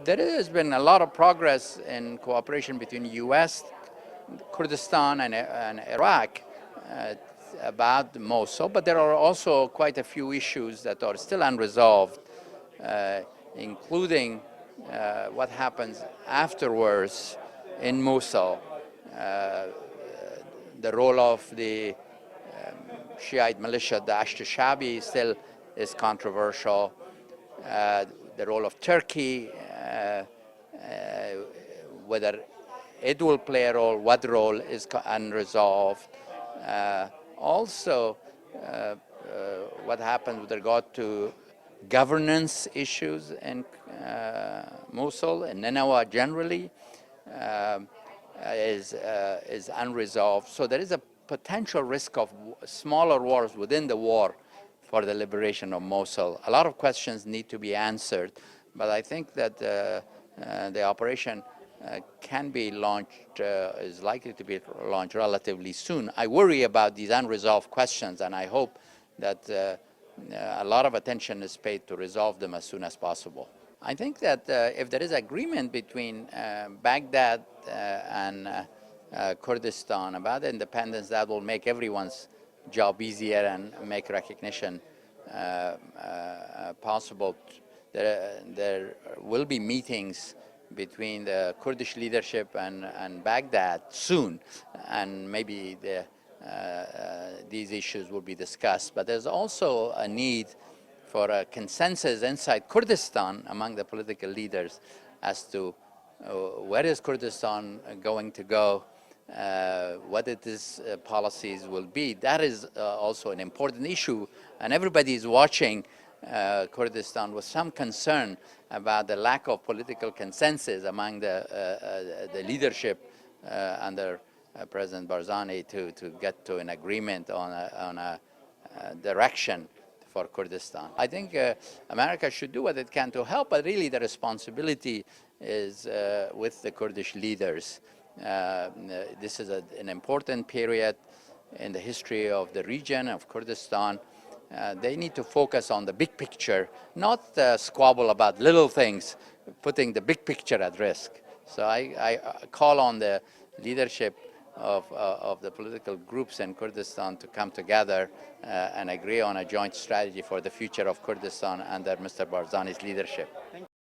There has been a lot of progress in cooperation between US, Kurdistan, and Iraq about Mosul, but there are also quite a few issues that are still unresolved, including what happens afterwards in Mosul. The role of the Shiite militia, the Ashtashabi, still is controversial. The role of Turkey, whether it will play a role, what role is unresolved. Also, what happens with regard to governance issues in Mosul and Nineveh generally is unresolved. So there is a potential risk of smaller wars within the war for the liberation of Mosul. A lot of questions need to be answered, but I think that the operation can be launched, is likely to be launched relatively soon. I worry about these unresolved questions, and I hope that a lot of attention is paid to resolve them as soon as possible. I think that if there is agreement between Baghdad and Kurdistan about independence, that will make everyone's job easier and make recognition possible. There will be meetings between the Kurdish leadership and Baghdad soon, and maybe these issues will be discussed. But there's also a need for a consensus inside Kurdistan among the political leaders as to where is Kurdistan going to go, what its policies will be. That is also an important issue, and everybody is watching Kurdistan with some concern about the lack of political consensus among the leadership under President Barzani to get to an agreement on a direction for Kurdistan. I think America should do what it can to help, but really the responsibility is with the Kurdish leaders. This is an important period in the history of the region of Kurdistan. They need to focus on the big picture, not squabble about little things, putting the big picture at risk. So I call on the leadership of the political groups in Kurdistan to come together and agree on a joint strategy for the future of Kurdistan under Mr. Barzani's leadership.